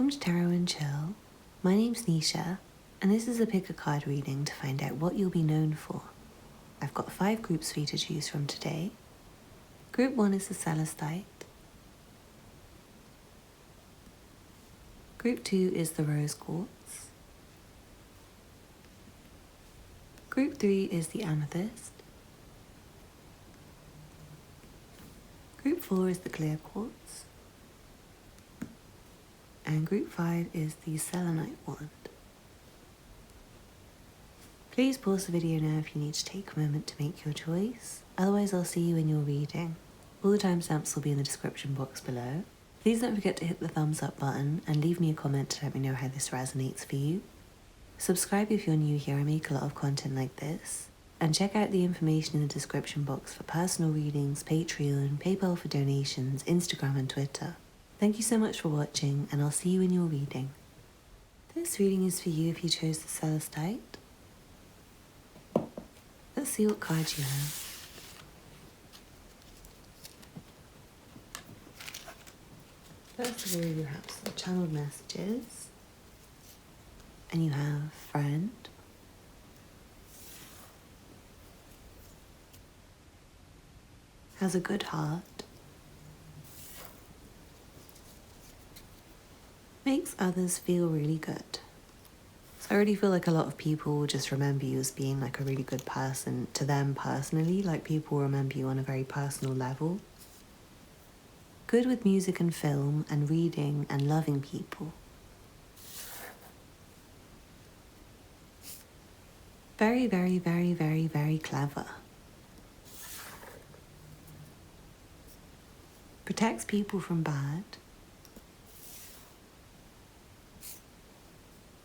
Welcome to Tarot and Chill. My name's Nisha, and this is a pick a card reading to find out what you'll be known for. I've got 5 groups for you to choose from today. Group 1 is the Celestite. Group 2 is the Rose Quartz. Group 3 is the Amethyst. Group 4 is the Clear Quartz. And group 5 is the Selenite wand. Please pause the video now if you need to take a moment to make your choice. Otherwise, I'll see you in your reading. All the timestamps will be in the description box below. Please don't forget to hit the thumbs up button and leave me a comment to let me know how this resonates for you. Subscribe if you're new here, I make a lot of content like this. And check out the information in the description box for personal readings, Patreon, PayPal for donations, Instagram and Twitter. Thank you so much for watching, and I'll see you in your reading. This reading is for you if you chose the Celestite. Let's see what cards you have. First of all, you have some channeled messages, and you have friend, has a good heart, makes others feel really good. So I really feel like a lot of people will just remember you as being like a really good person to them personally, like people remember you on a very personal level. Good with music and film and reading and loving people. Very, very, very, very, very clever. Protects people from bad.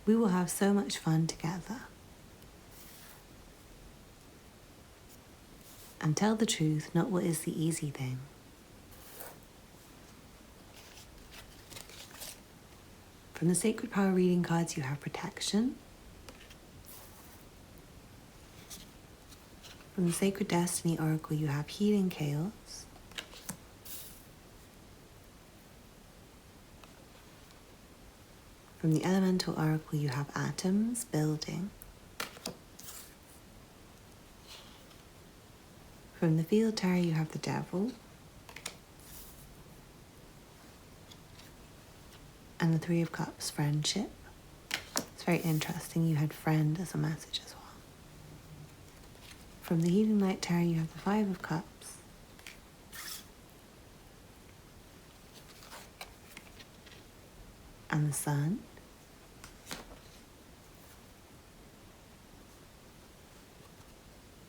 We will have so much fun together. And tell the truth, not what is the easy thing. From the Sacred Power reading cards, you have protection. From the Sacred Destiny Oracle, you have healing chaos. From the Elemental Oracle, you have atoms, building. From the Field Tarot, you have the Devil. And the Three of Cups, friendship. It's very interesting, you had friend as a message as well. From the Healing Light Tarot, you have the Five of Cups. And the Sun.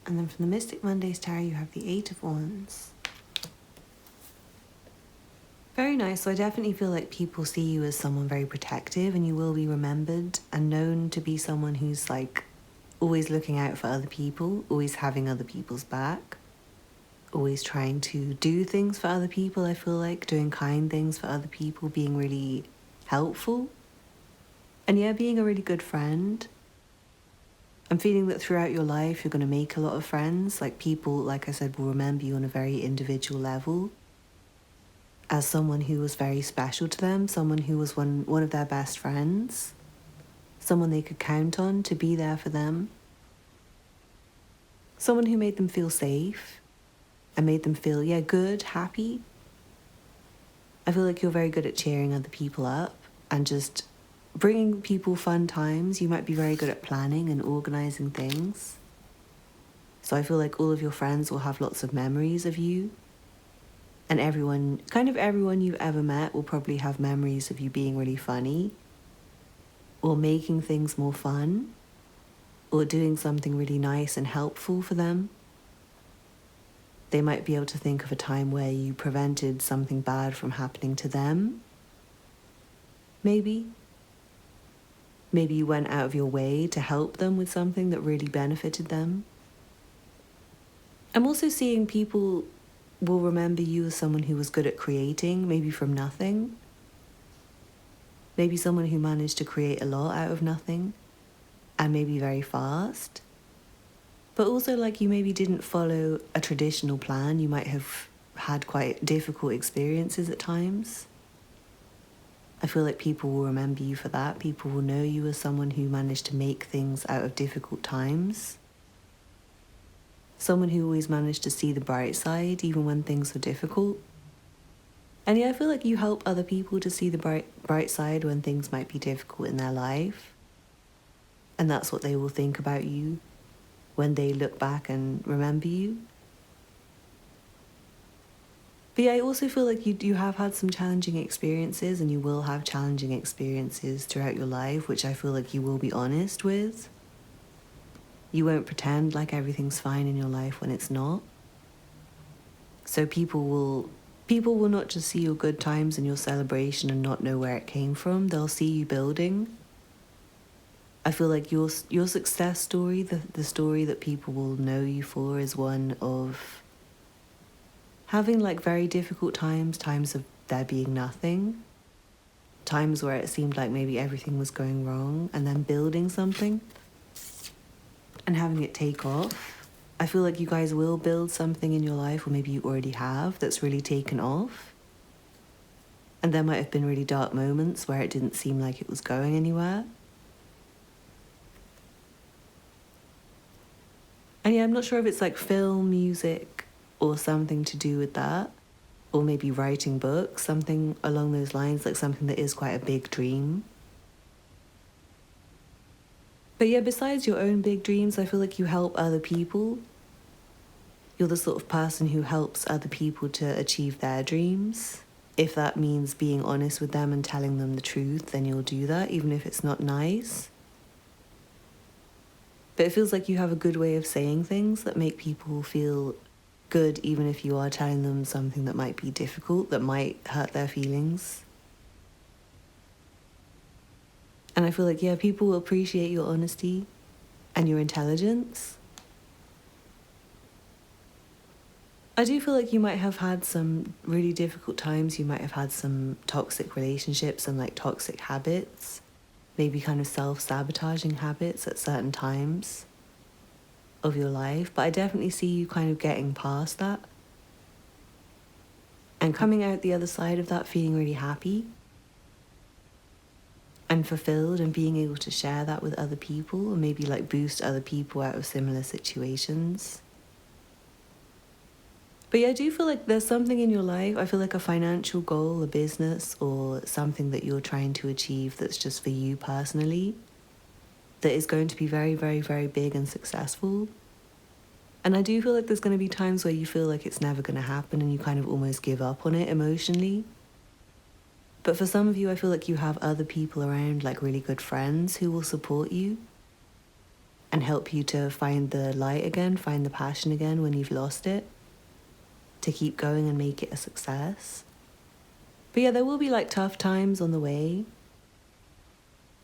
And then from the Mystic Mondays Tarot, you have the Eight of Wands. Very nice. So I definitely feel like people see you as someone very protective, and you will be remembered and known to be someone who's like always looking out for other people, always having other people's back, always trying to do things for other people. I feel like doing kind things for other people, being really helpful. And yeah, being a really good friend. I'm feeling that throughout your life, you're going to make a lot of friends. Like people, like I said, will remember you on a very individual level as someone who was very special to them, someone who was one of their best friends, someone they could count on to be there for them, someone who made them feel safe and made them feel, yeah, good, happy. I feel like you're very good at cheering other people up and just bringing people fun times. You might be very good at planning and organizing things. So I feel like all of your friends will have lots of memories of you. And everyone you've ever met will probably have memories of you being really funny, or making things more fun, or doing something really nice and helpful for them. They might be able to think of a time where you prevented something bad from happening to them. Maybe you went out of your way to help them with something that really benefited them. I'm also seeing people will remember you as someone who was good at creating, maybe from nothing. Maybe someone who managed to create a lot out of nothing, and maybe very fast. But also like you maybe didn't follow a traditional plan. You might have had quite difficult experiences at times. I feel like people will remember you for that. People will know you as someone who managed to make things out of difficult times. Someone who always managed to see the bright side even when things were difficult. And yeah, I feel like you help other people to see the bright side when things might be difficult in their life. And that's what they will think about you when they look back and remember you. But yeah, I also feel like you have had some challenging experiences, and you will have challenging experiences throughout your life, which I feel like you will be honest with. You won't pretend like everything's fine in your life when it's not. So people will not just see your good times and your celebration and not know where it came from. They'll see you building. I feel like your success story, the story that people will know you for, is one of having like very difficult times of there being nothing, times where it seemed like maybe everything was going wrong, and then building something and having it take off. I feel like you guys will build something in your life, or maybe you already have, that's really taken off. And there might have been really dark moments where it didn't seem like it was going anywhere. And yeah, I'm not sure if it's like film, music, or something to do with that. Or maybe writing books, something along those lines, like something that is quite a big dream. But yeah, besides your own big dreams, I feel like you help other people. You're the sort of person who helps other people to achieve their dreams. If that means being honest with them and telling them the truth, then you'll do that, even if it's not nice. But it feels like you have a good way of saying things that make people feel good, even if you are telling them something that might be difficult, that might hurt their feelings. And I feel like, yeah, people will appreciate your honesty and your intelligence. I do feel like you might have had some really difficult times. You might have had some toxic relationships and like toxic habits, maybe kind of self-sabotaging habits at certain times of your life. But I definitely see you kind of getting past that and coming out the other side of that feeling really happy and fulfilled, and being able to share that with other people and maybe like boost other people out of similar situations. But yeah, I do feel like there's something in your life, I feel like a financial goal, a business, or something that you're trying to achieve that's just for you personally, that is going to be very, very, very big and successful. And I do feel like there's going to be times where you feel like it's never going to happen and you kind of almost give up on it emotionally. But for some of you, I feel like you have other people around, like really good friends, who will support you and help you to find the light again, find the passion again when you've lost it, to keep going and make it a success. But yeah, there will be like tough times on the way.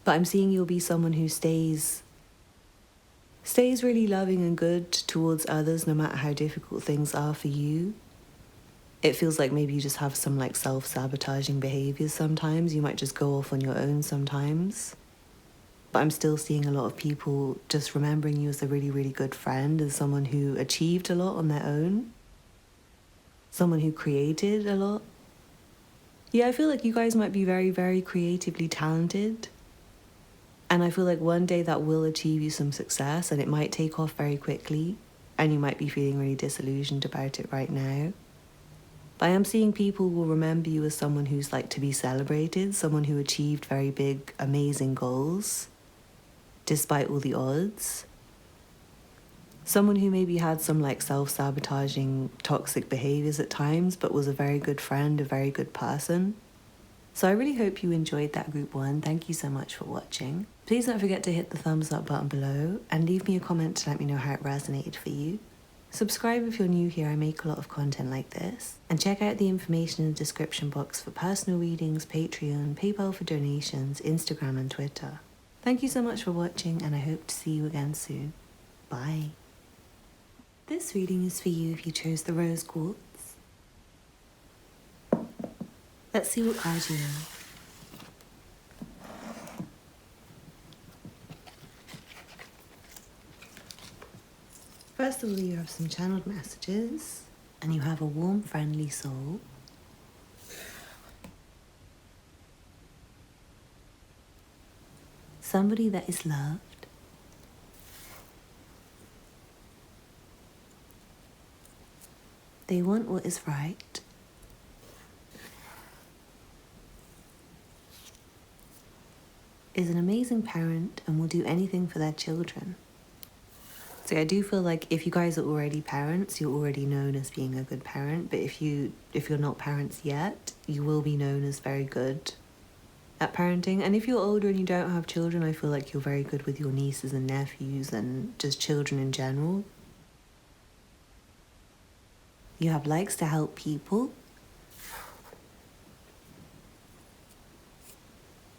But I'm seeing you'll be someone who stays really loving and good towards others, no matter how difficult things are for you. It feels like maybe you just have some like self-sabotaging behaviors sometimes. You might just go off on your own sometimes. But I'm still seeing a lot of people just remembering you as a really, really good friend and someone who achieved a lot on their own. Someone who created a lot. Yeah, I feel like you guys might be very, very creatively talented. And I feel like one day that will achieve you some success, and it might take off very quickly. And you might be feeling really disillusioned about it right now. But I am seeing people will remember you as someone who's like to be celebrated, someone who achieved very big, amazing goals, despite all the odds. Someone who maybe had some like self-sabotaging, toxic behaviors at times, but was a very good friend, a very good person. So I really hope you enjoyed that group one. Thank you so much for watching. Please don't forget to hit the thumbs up button below and leave me a comment to let me know how it resonated for you. Subscribe if you're new here, I make a lot of content like this. And check out the information in the description box for personal readings, Patreon, PayPal for donations, Instagram and Twitter. Thank you so much for watching, and I hope to see you again soon. Bye. This reading is for you if you chose the rose quartz. Let's see what cards you know. First of all, you have some channeled messages, and you have a warm, friendly soul. somebody that is loved. They want what is right. Is an amazing parent and will do anything for their children. So I do feel like if you guys are already parents, you're already known as being a good parent. But if you're not parents yet, you will be known as very good at parenting. And if you're older and you don't have children, I feel like you're very good with your nieces and nephews and just children in general. You have likes to help people.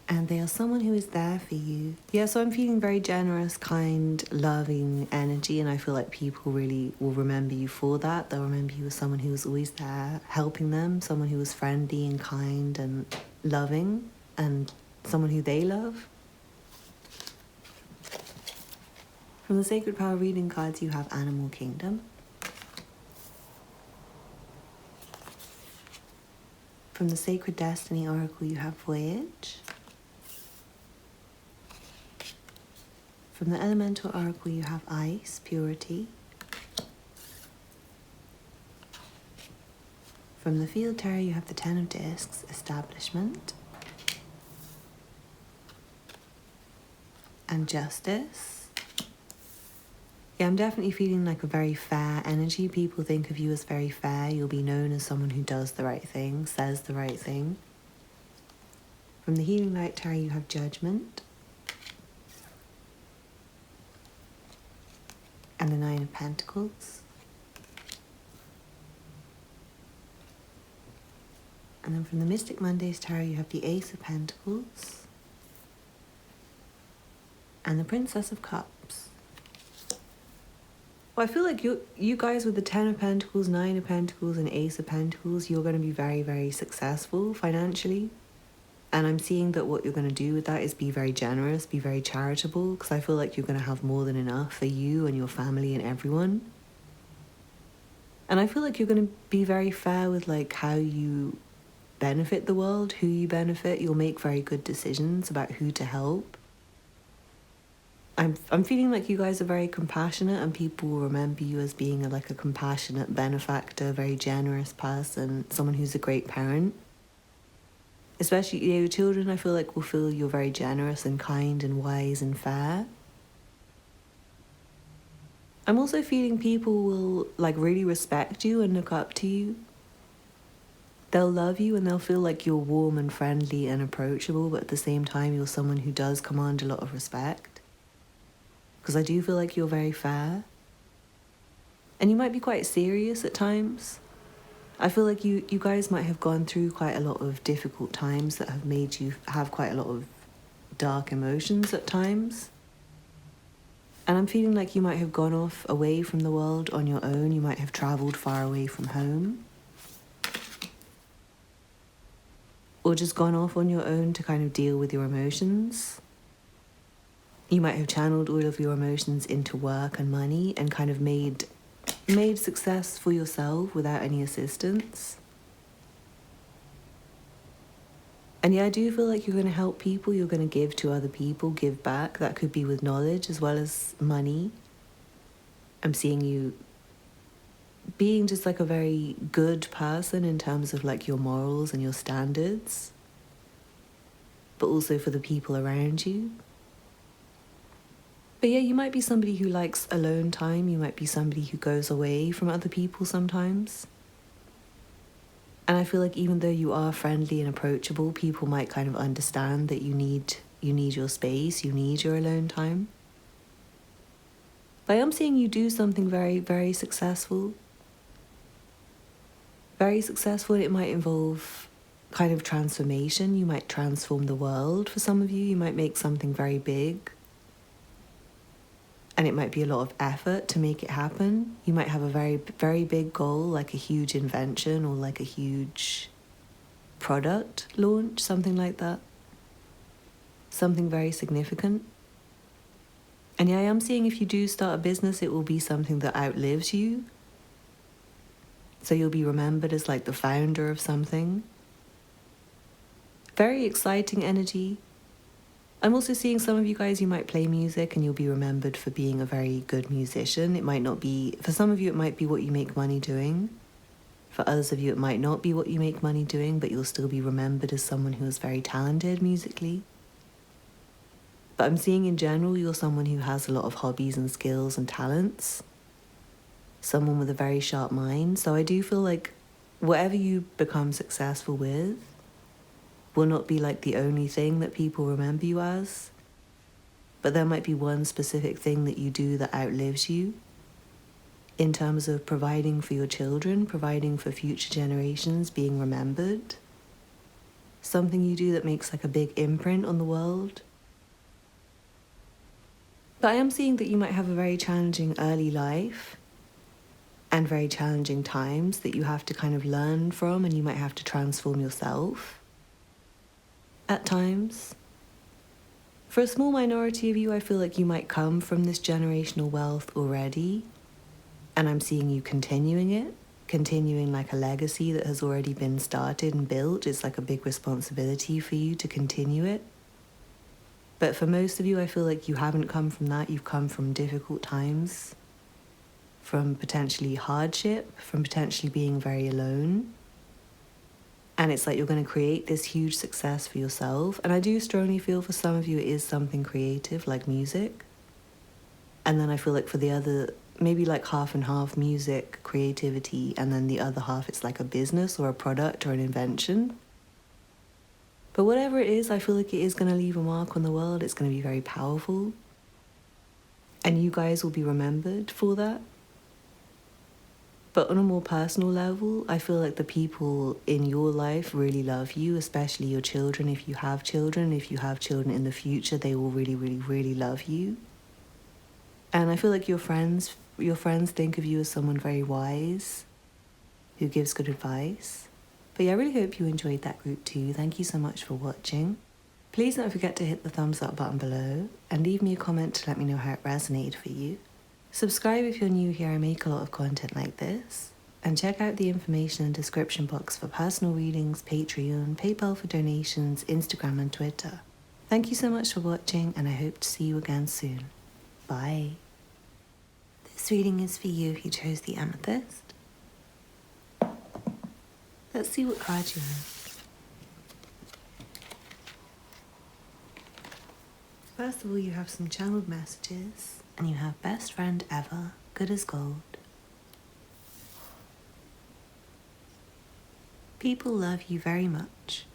And they are someone who is there for you. Yeah, so I'm feeling very generous, kind, loving energy, and I feel like people really will remember you for that. They'll remember you as someone who was always there, helping them, someone who was friendly and kind and loving, and someone who they love. From the Sacred Power reading cards, you have Animal Kingdom. From the Sacred Destiny Oracle, you have Voyage. From the Elemental Oracle, you have Ice, Purity. From the Field Tarot, you have the Ten of Discs, Establishment. And Justice. Yeah, I'm definitely feeling like a very fair energy. People think of you as very fair. You'll be known as someone who does the right thing, says the right thing. From the Healing Light Tarot, you have Judgment. And the Nine of Pentacles. And then from the Mystic Mondays Tarot, you have the Ace of Pentacles. And the Princess of Cups. Well, I feel like you guys with the Ten of Pentacles, Nine of Pentacles, and Ace of Pentacles, you're going to be very, very successful financially. And I'm seeing that what you're going to do with that is be very generous, be very charitable, because I feel like you're going to have more than enough for you and your family and everyone. And I feel like you're going to be very fair with like how you benefit the world, who you benefit. You'll make very good decisions about who to help. I'm feeling like you guys are very compassionate, and people will remember you as being like a compassionate benefactor, very generous person, someone who's a great parent. Especially your children, I feel like will feel you're very generous and kind and wise and fair. I'm also feeling people will like really respect you and look up to you. They'll love you and they'll feel like you're warm and friendly and approachable, but at the same time you're someone who does command a lot of respect. Because I do feel like you're very fair. And you might be quite serious at times. I feel like you guys might have gone through quite a lot of difficult times that have made you have quite a lot of dark emotions at times. And I'm feeling like you might have gone off away from the world on your own. You might have travelled far away from home. Or just gone off on your own to kind of deal with your emotions. You might have channeled all of your emotions into work and money and kind of made success for yourself without any assistance. And yeah, I do feel like you're going to help people, you're going to give to other people, give back. That could be with knowledge as well as money. I'm seeing you being just like a very good person in terms of like your morals and your standards, but also for the people around you. But yeah, you might be somebody who likes alone time. You might be somebody who goes away from other people sometimes. And I feel like even though you are friendly and approachable, people might kind of understand that you need your space, you need your alone time. But I am seeing you do something very, very successful. Very successful, and it might involve kind of transformation. You might transform the world for some of you. You might make something very big. And it might be a lot of effort to make it happen. You might have a very, very big goal, like a huge invention or like a huge product launch, something like that. Something very significant. And yeah, I am seeing if you do start a business, it will be something that outlives you. So you'll be remembered as like the founder of something. Very exciting energy. I'm also seeing some of you guys, you might play music and you'll be remembered for being a very good musician. It might not be, for some of you, it might be what you make money doing. For others of you, it might not be what you make money doing, but you'll still be remembered as someone who is very talented musically. But I'm seeing in general, you're someone who has a lot of hobbies and skills and talents. Someone with a very sharp mind. So I do feel like whatever you become successful with will not be like the only thing that people remember you as. But there might be one specific thing that you do that outlives you in terms of providing for your children, providing for future generations, being remembered. Something you do that makes like a big imprint on the world. But I am seeing that you might have a very challenging early life and very challenging times that you have to kind of learn from, and you might have to transform yourself at times. For a small minority of you, I feel like you might come from this generational wealth already, and I'm seeing you continuing it, continuing like a legacy that has already been started and built. It's like a big responsibility for you to continue it. But for most of you, I feel like you haven't come from that. You've come from difficult times, from potentially hardship, from potentially being very alone. And it's like you're going to create this huge success for yourself. And I do strongly feel for some of you it is something creative, like music. And then I feel like for the other, maybe like half and half, music, creativity, and then the other half, it's like a business or a product or an invention. But whatever it is, I feel like it is going to leave a mark on the world. It's going to be very powerful. And you guys will be remembered for that. But on a more personal level, I feel like the people in your life really love you, especially your children. If you have children in the future, they will really, really, really love you. And I feel like your friends think of you as someone very wise, who gives good advice. But yeah, I really hope you enjoyed that group too. Thank you so much for watching. Please don't forget to hit the thumbs up button below and leave me a comment to let me know how it resonated for you. Subscribe if you're new here. I make a lot of content like this. And check out the information in the description box for personal readings, Patreon, PayPal for donations, Instagram and Twitter. Thank you so much for watching, and I hope to see you again soon. Bye. This reading is for you if you chose the Amethyst. Let's see what card you have. First of all, you have some channeled messages, and you have best friend ever, good as gold. People love you very much.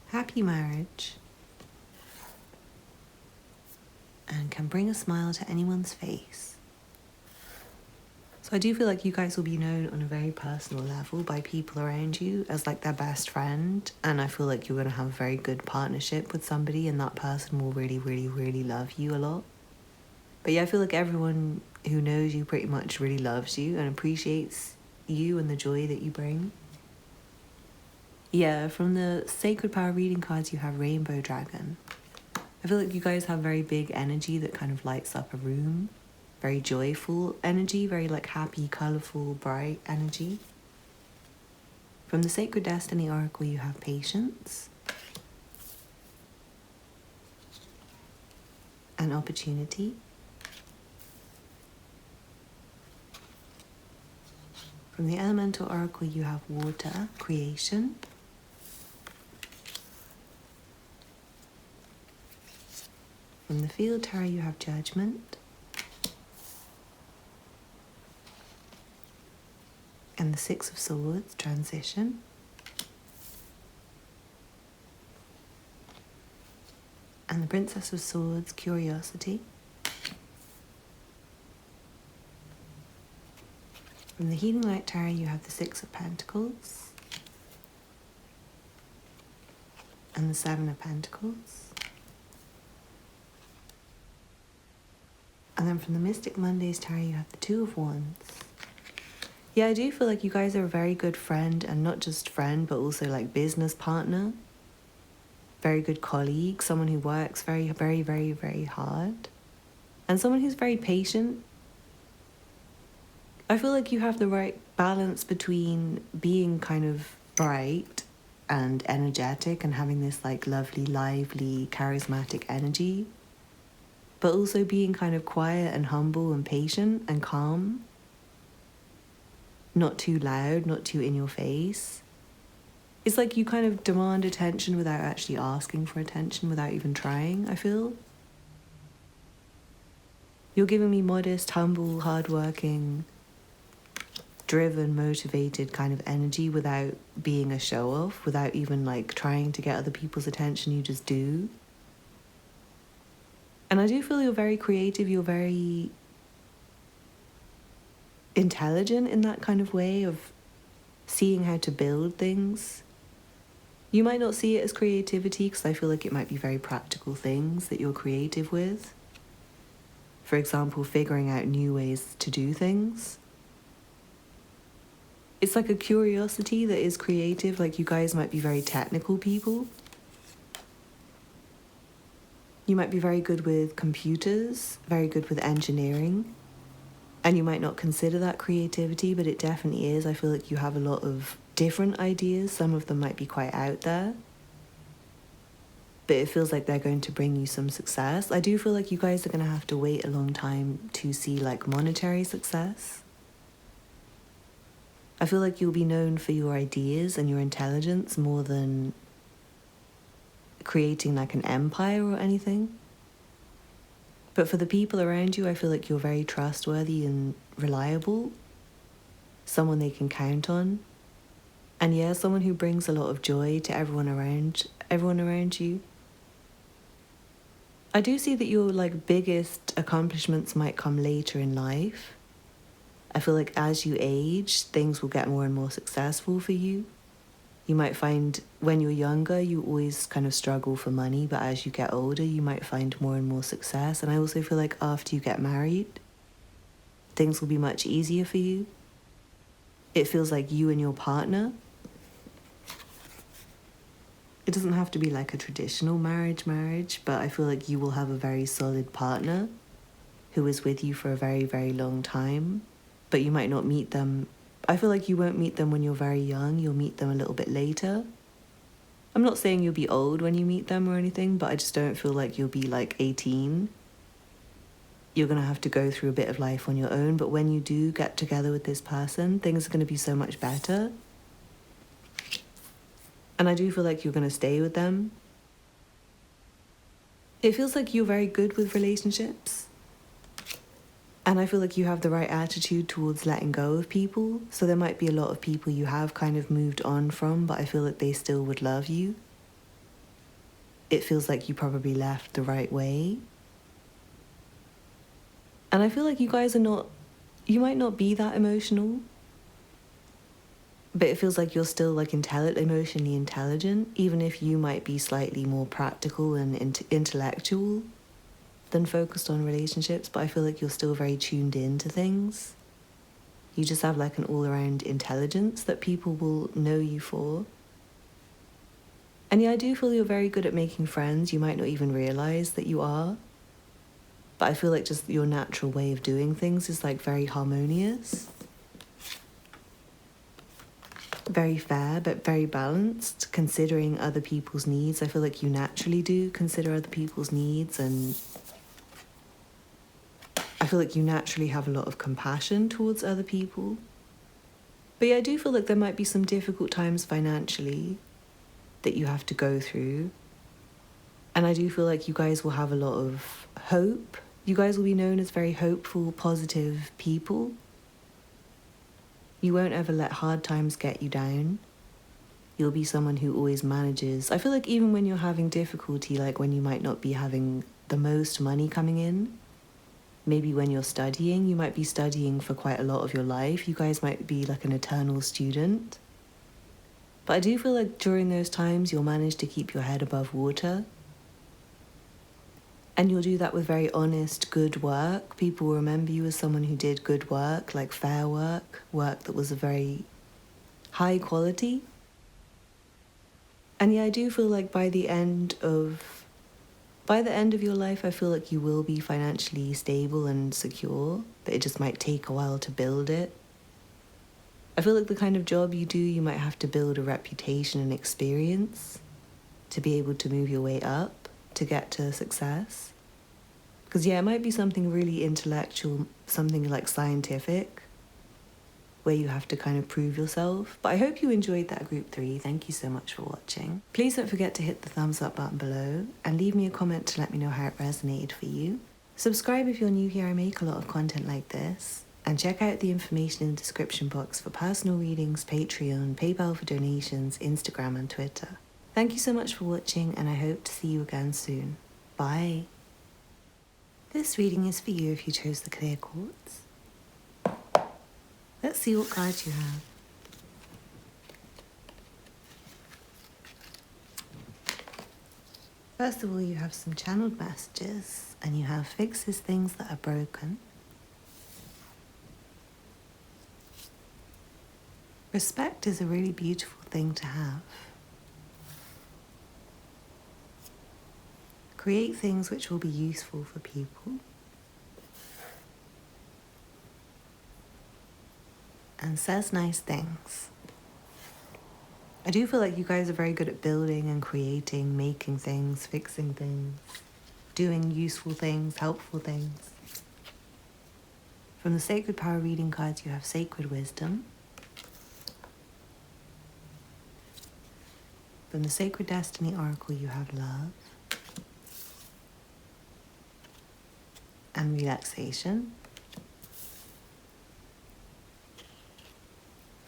Happy marriage. And can bring a smile to anyone's face. So I do feel like you guys will be known on a very personal level by people around you as like their best friend. And I feel like you're going to have a very good partnership with somebody, and that person will really, really, really love you a lot. But yeah, I feel like everyone who knows you pretty much really loves you and appreciates you and the joy that you bring. Yeah, from the Sacred Power reading cards, you have Rainbow Dragon. I feel like you guys have very big energy that kind of lights up a room. Very joyful energy, very like happy, colourful, bright energy. From the Sacred Destiny Oracle, you have Patience and Opportunity. From the Elemental Oracle, you have Water, Creation. From the Field Tarot, you have Judgment. And the Six of Swords, Transition. And the Princess of Swords, Curiosity. From the Healing Light Tarot, you have the Six of Pentacles. And the Seven of Pentacles. And then from the Mystic Mondays Tarot, you have the Two of Wands. Yeah, I do feel like you guys are a very good friend, and not just friend, but also like business partner. Very good colleague, someone who works very, very, very, very hard. And someone who's very patient. I feel like you have the right balance between being kind of bright and energetic and having this like lovely, lively, charismatic energy, but also being kind of quiet and humble and patient and calm. Not too loud, not too in your face. It's like you kind of demand attention without actually asking for attention, without even trying, I feel. You're giving me modest, humble, hardworking, driven, motivated kind of energy without being a show-off, without even like trying to get other people's attention. You just do. And I do feel you're very creative, you're very intelligent in that kind of way of seeing how to build things. You might not see it as creativity because I feel like it might be very practical things that you're creative with. For example, figuring out new ways to do things. It's like a curiosity that is creative, like you guys might be very technical people. You might be very good with computers, very good with engineering. And you might not consider that creativity, but it definitely is. I feel like you have a lot of different ideas. Some of them might be quite out there. But it feels like they're going to bring you some success. I do feel like you guys are going to have to wait a long time to see like monetary success. I feel like you'll be known for your ideas and your intelligence more than creating like an empire or anything. But for the people around you, I feel like you're very trustworthy and reliable. Someone they can count on. And yeah, someone who brings a lot of joy to everyone around you. I do see that your like biggest accomplishments might come later in life. I feel like as you age, things will get more and more successful for you. You might find when you're younger, you always kind of struggle for money, but as you get older, you might find more and more success. And I also feel like after you get married, things will be much easier for you. It feels like you and your partner. It doesn't have to be like a traditional marriage, but I feel like you will have a very solid partner who is with you for a very, very long time. But you might not meet them. I feel like you won't meet them when you're very young. You'll meet them a little bit later. I'm not saying you'll be old when you meet them or anything, but I just don't feel like you'll be like 18. You're going to have to go through a bit of life on your own. But when you do get together with this person, things are going to be so much better. And I do feel like you're going to stay with them. It feels like you're very good with relationships. And I feel like you have the right attitude towards letting go of people. So there might be a lot of people you have kind of moved on from, but I feel like they still would love you. It feels like you probably left the right way. And I feel like you guys you might not be that emotional, but it feels like you're still like emotionally intelligent, even if you might be slightly more practical and intellectual than focused on relationships, but I feel like you're still very tuned into things. You just have like an all-around intelligence that people will know you for. And yeah, I do feel you're very good at making friends. You might not even realize that you are. But I feel like just your natural way of doing things is like very harmonious. Very fair, but very balanced, considering other people's needs. I feel like you naturally do consider other people's needs, and I feel like you naturally have a lot of compassion towards other people. But yeah, I do feel like there might be some difficult times financially that you have to go through. And I do feel like you guys will have a lot of hope. You guys will be known as very hopeful, positive people. You won't ever let hard times get you down. You'll be someone who always manages. I feel like even when you're having difficulty, like when you might not be having the most money coming in, maybe when you're studying, you might be studying for quite a lot of your life. You guys might be like an eternal student. But I do feel like during those times, you'll manage to keep your head above water. And you'll do that with very honest, good work. People will remember you as someone who did good work, like fair work, work that was a very high quality. And yeah, I do feel like by the end of your life, I feel like you will be financially stable and secure, but it just might take a while to build it. I feel like the kind of job you do, you might have to build a reputation and experience to be able to move your way up to get to success. Because yeah, it might be something really intellectual, something like scientific, where you have to kind of prove yourself. But I hope you enjoyed that group 3. Thank you so much for watching. Please don't forget to hit the thumbs up button below and leave me a comment to let me know how it resonated for you. Subscribe if you're new here. I make a lot of content like this. And check out the information in the description box for personal readings, Patreon, PayPal for donations, Instagram and Twitter. Thank you so much for watching, and I hope to see you again soon. Bye. This reading is for you if you chose the clear quartz. Let's see what cards you have. First of all, you have some channeled messages, and you have fixes things that are broken. Respect is a really beautiful thing to have. Create things which will be useful for people. And says nice things. I do feel like you guys are very good at building and creating, making things, fixing things, doing useful things, helpful things. From the Sacred Power reading cards, you have Sacred Wisdom. From the Sacred Destiny Oracle, you have Love and Relaxation.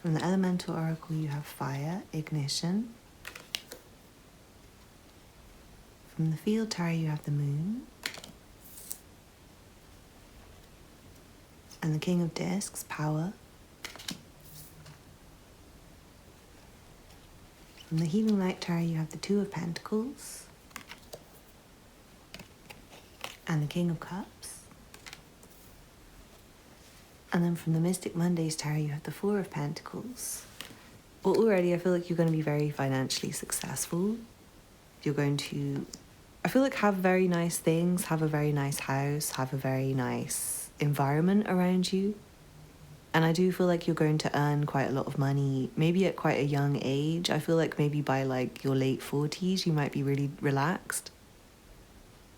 From the Elemental Oracle, you have Fire, Ignition. From the Field Tarot, you have the Moon. And the King of Discs, Power. From the Healing Light Tarot, you have the Two of Pentacles and the King of Cups. And then from the Mystic Mondays Tarot, you have the Four of Pentacles. Well, already I feel like you're going to be very financially successful. You're going to, I feel like, have very nice things, have a very nice house, have a very nice environment around you. And I do feel like you're going to earn quite a lot of money, maybe at quite a young age. I feel like maybe by like your late 40s, you might be really relaxed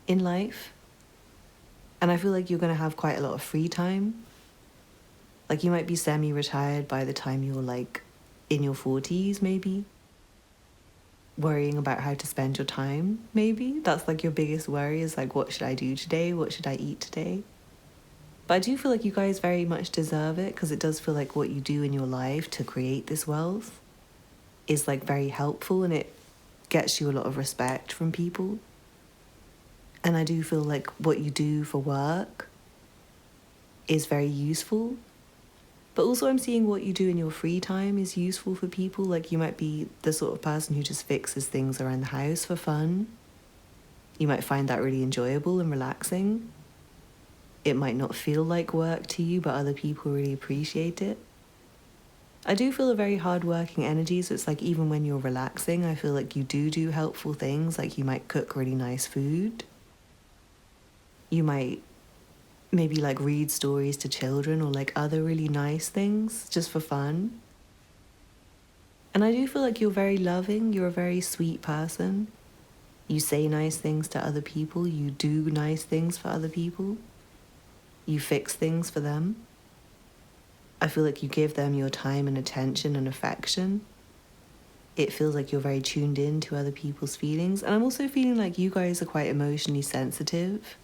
in life. And I feel like you're going to have quite a lot of free time. Like you might be semi-retired by the time you're like in your 40s, maybe. Worrying about how to spend your time, maybe. That's like your biggest worry is like, what should I do today? What should I eat today? But I do feel like you guys very much deserve it, because it does feel like what you do in your life to create this wealth is like very helpful, and it gets you a lot of respect from people. And I do feel like what you do for work is very useful. But also I'm seeing what you do in your free time is useful for people. Like you might be the sort of person who just fixes things around the house for fun. You might find that really enjoyable and relaxing. It might not feel like work to you, but other people really appreciate it. I do feel a very hard-working energy, so it's like even when you're relaxing, I feel like you do helpful things. Like you might cook really nice food. You might maybe like read stories to children or like other really nice things just for fun. And I do feel like you're very loving. You're a very sweet person. You say nice things to other people. You do nice things for other people. You fix things for them. I feel like you give them your time and attention and affection. It feels like you're very tuned in to other people's feelings. And I'm also feeling like you guys are quite emotionally sensitive.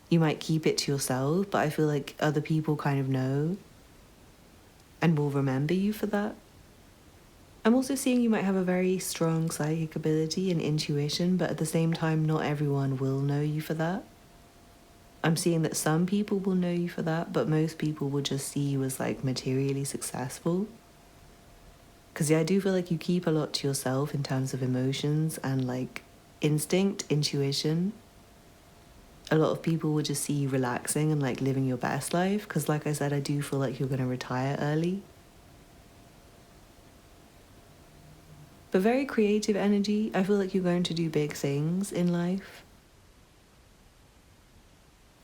You might keep it to yourself, but I feel like other people kind of know and will remember you for that. I'm also seeing you might have a very strong psychic ability and intuition, but at the same time, not everyone will know you for that. I'm seeing that some people will know you for that, but most people will just see you as like materially successful. Because yeah, I do feel like you keep a lot to yourself in terms of emotions and like instinct, intuition. A lot of people will just see you relaxing and like living your best life. Because like I said, I do feel like you're going to retire early. But very creative energy. I feel like you're going to do big things in life.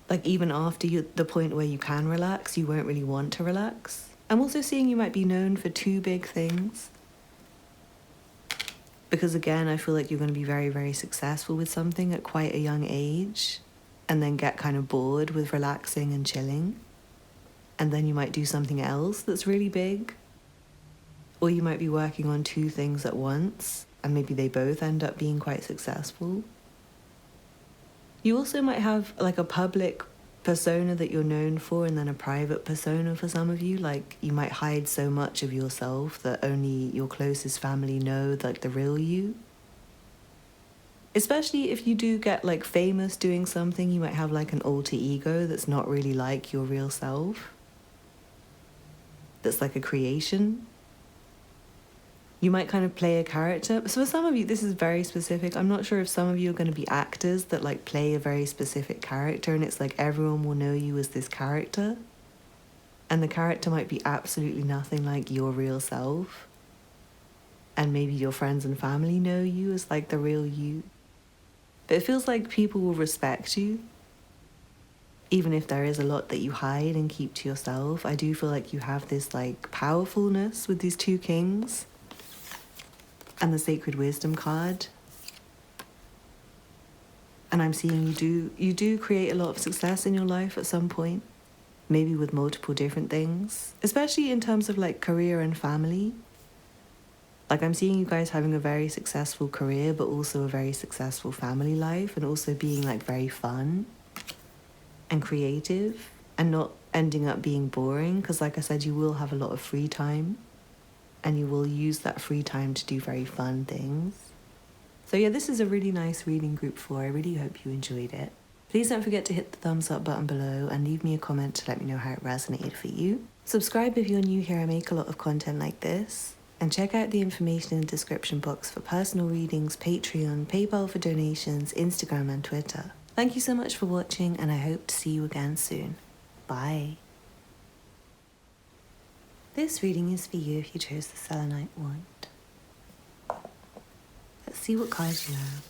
Like even after the point where you can relax, you won't really want to relax. I'm also seeing you might be known for two big things. Because again, I feel like you're going to be very, very successful with something at quite a young age and then get kind of bored with relaxing and chilling. And then you might do something else that's really big. Or you might be working on two things at once and maybe they both end up being quite successful. You also might have like a public persona that you're known for and then a private persona for some of you. Like you might hide so much of yourself that only your closest family know like the real you. Especially if you do get like famous doing something, you might have like an alter ego that's not really like your real self. That's like a creation. You might kind of play a character. So for some of you, this is very specific. I'm not sure if some of you are going to be actors that like play a very specific character and it's like everyone will know you as this character. And the character might be absolutely nothing like your real self. And maybe your friends and family know you as like the real you. But it feels like people will respect you. Even if there is a lot that you hide and keep to yourself, I do feel like you have this like powerfulness with these two kings. And the Sacred Wisdom card. And I'm seeing you do create a lot of success in your life at some point. Maybe with multiple different things. Especially in terms of like career and family. Like I'm seeing you guys having a very successful career, but also a very successful family life. And also being like very fun and creative. And not ending up being boring. Because like I said, you will have a lot of free time. And you will use that free time to do very fun things. So yeah, this is a really nice reading group 4. I really hope you enjoyed it. Please don't forget to hit the thumbs up button below and leave me a comment to let me know how it resonated for you. Subscribe if you're new here, I make a lot of content like this. And check out the information in the description box for personal readings, Patreon, PayPal for donations, Instagram and Twitter. Thank you so much for watching and I hope to see you again soon. Bye. This reading is for you if you chose the Selenite wand. Let's see what cards you have.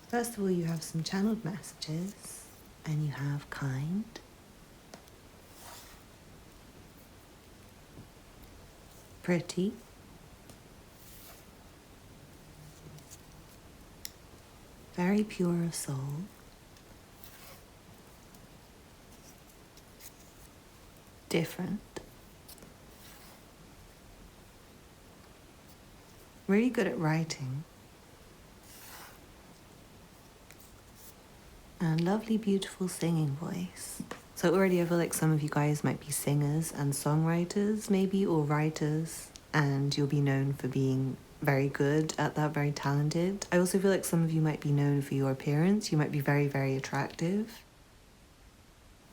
First of all, you have some channeled messages, and you have kind, pretty, very pure of soul, different, really good at writing, and lovely, beautiful singing voice. So already I feel like some of you guys might be singers and songwriters maybe, or writers, and you'll be known for being very good at that, very talented. I also feel like some of you might be known for your appearance. You might be very, very attractive.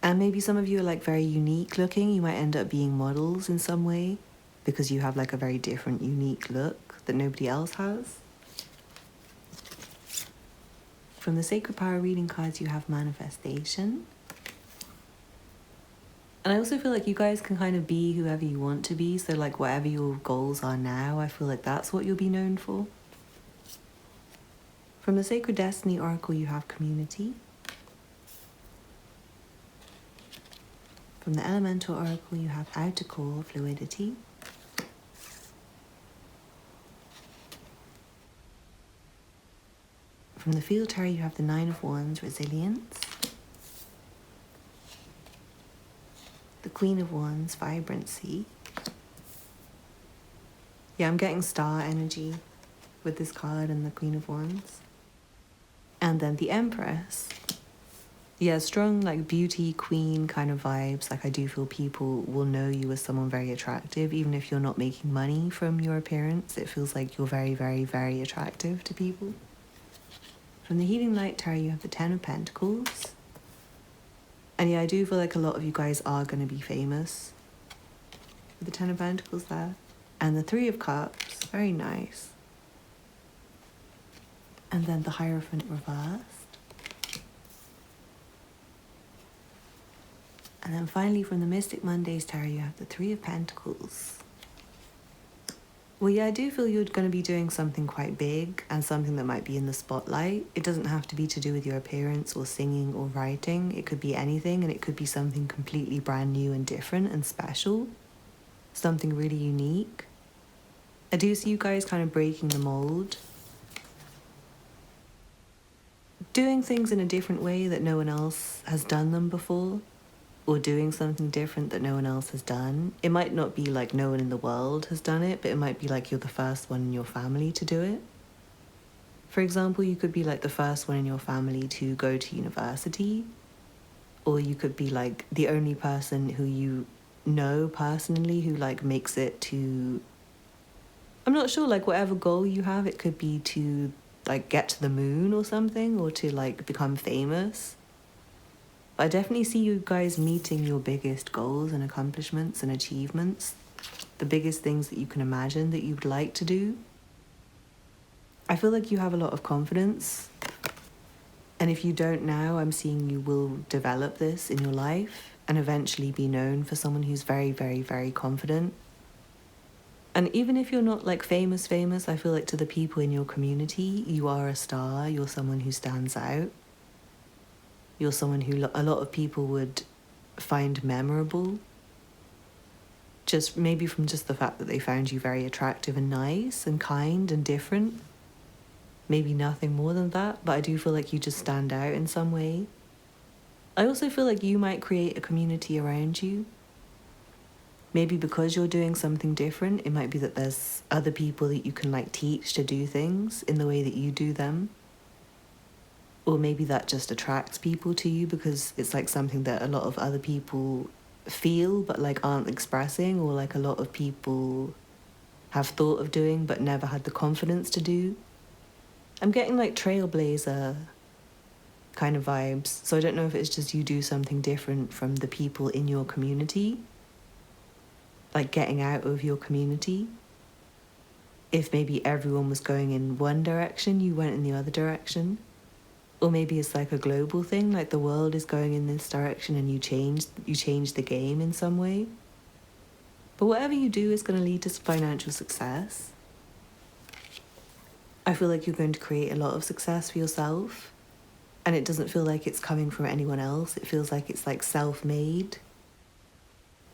And maybe some of you are like very unique looking. You might end up being models in some way because you have like a very different, unique look that nobody else has. From the Sacred Power reading cards, you have manifestation. And I also feel like you guys can kind of be whoever you want to be. So like whatever your goals are now, I feel like that's what you'll be known for. From the Sacred Destiny Oracle, you have community. From the Elemental Oracle, you have outer core, fluidity. From the Field Tarot, you have the Nine of Wands, resilience. The Queen of Wands, vibrancy. Yeah, I'm getting star energy with this card and the Queen of Wands. And then the Empress. Yeah, strong like beauty queen kind of vibes. Like I do feel people will know you as someone very attractive, even if you're not making money from your appearance. It feels like you're very, very, very attractive to people. From the Healing Light Tarot, you have the Ten of Pentacles. And yeah, I do feel like a lot of you guys are going to be famous. With the Ten of Pentacles there. And the Three of Cups, very nice. And then the Hierophant reversed. And then finally from the Mystic Mondays Tarot, you have the Three of Pentacles. Well, yeah, I do feel you're going to be doing something quite big and something that might be in the spotlight. It doesn't have to be to do with your appearance or singing or writing. It could be anything, and it could be something completely brand new and different and special, something really unique. I do see you guys kind of breaking the mold, doing things in a different way that no one else has done them before, or doing something different that no one else has done. It might not be like no one in the world has done it, but it might be like you're the first one in your family to do it. For example, you could be like the first one in your family to go to university, or you could be like the only person who you know personally who like makes it to, I'm not sure, like whatever goal you have, it could be to like get to the moon or something, or to like become famous. I definitely see you guys meeting your biggest goals and accomplishments and achievements, the biggest things that you can imagine that you'd like to do. I feel like you have a lot of confidence, and if you don't now, I'm seeing you will develop this in your life and eventually be known for someone who's very, very, very confident. And even if you're not like famous, I feel like to the people in your community, you are a star, you're someone who stands out. You're someone who a lot of people would find memorable. Just maybe from just the fact that they found you very attractive and nice and kind and different. Maybe nothing more than that, but I do feel like you just stand out in some way. I also feel like you might create a community around you. Maybe because you're doing something different, it might be that there's other people that you can like teach to do things in the way that you do them. Or maybe that just attracts people to you because it's like something that a lot of other people feel but like aren't expressing, or like a lot of people have thought of doing but never had the confidence to do. I'm getting like trailblazer kind of vibes, so I don't know if it's just you do something different from the people in your community, like getting out of your community. If maybe everyone was going in one direction, you went in the other direction. Or maybe it's like a global thing, like the world is going in this direction and you change the game in some way. But whatever you do is going to lead to financial success. I feel like you're going to create a lot of success for yourself, and it doesn't feel like it's coming from anyone else. It feels like it's like self-made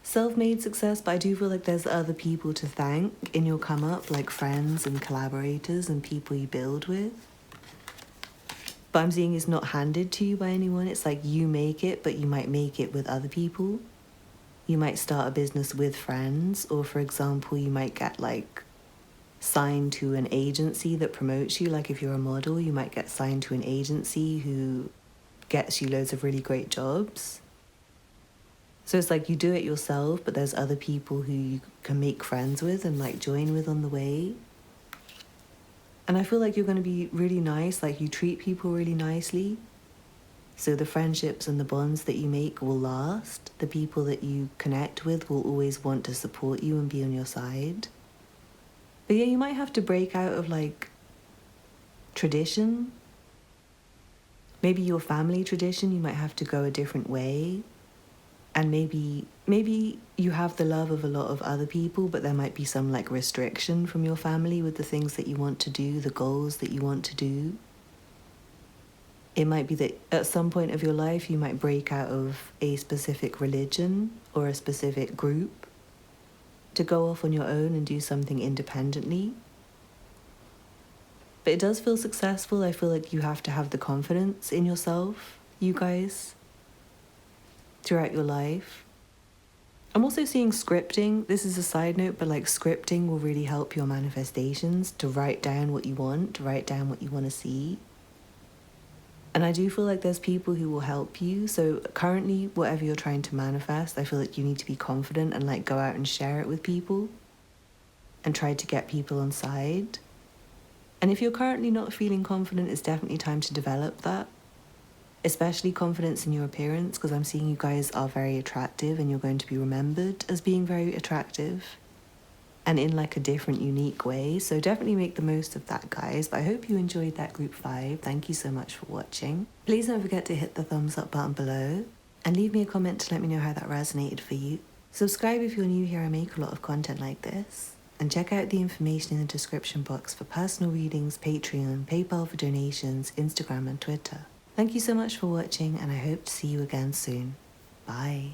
success, but I do feel like there's other people to thank in your come up, like friends and collaborators and people you build with. But I'm seeing it's not handed to you by anyone. It's like you make it, but you might make it with other people. You might start a business with friends, or for example, you might get like signed to an agency that promotes you. Like if you're a model, you might get signed to an agency who gets you loads of really great jobs. So it's like you do it yourself, but there's other people who you can make friends with and like join with on the way. And I feel like you're going to be really nice, like you treat people really nicely. So the friendships and the bonds that you make will last. The people that you connect with will always want to support you and be on your side. But yeah, you might have to break out of like tradition. Maybe your family tradition, you might have to go a different way. And maybe you have the love of a lot of other people, but there might be some like restriction from your family with the things that you want to do, the goals that you want to do. It might be that at some point of your life, you might break out of a specific religion or a specific group to go off on your own and do something independently. But it does feel successful. I feel like you have to have the confidence in yourself, you guys, throughout your life. I'm also seeing scripting. This is a side note, but like scripting will really help your manifestations to write down what you want, to write down what you want to see. And I do feel like there's people who will help you. So currently, whatever you're trying to manifest, I feel like you need to be confident and like go out and share it with people and try to get people on side. And if you're currently not feeling confident, it's definitely time to develop that. Especially confidence in your appearance, because I'm seeing you guys are very attractive and you're going to be remembered as being very attractive and in like a different, unique way. So definitely make the most of that, guys. But I hope you enjoyed that group 5. Thank you so much for watching. Please don't forget to hit the thumbs up button below and leave me a comment to let me know how that resonated for you. Subscribe if you're new here. I make a lot of content like this. and check out the information in the description box for personal readings, Patreon, PayPal for donations, Instagram and Twitter. Thank you so much for watching, and I hope to see you again soon. Bye.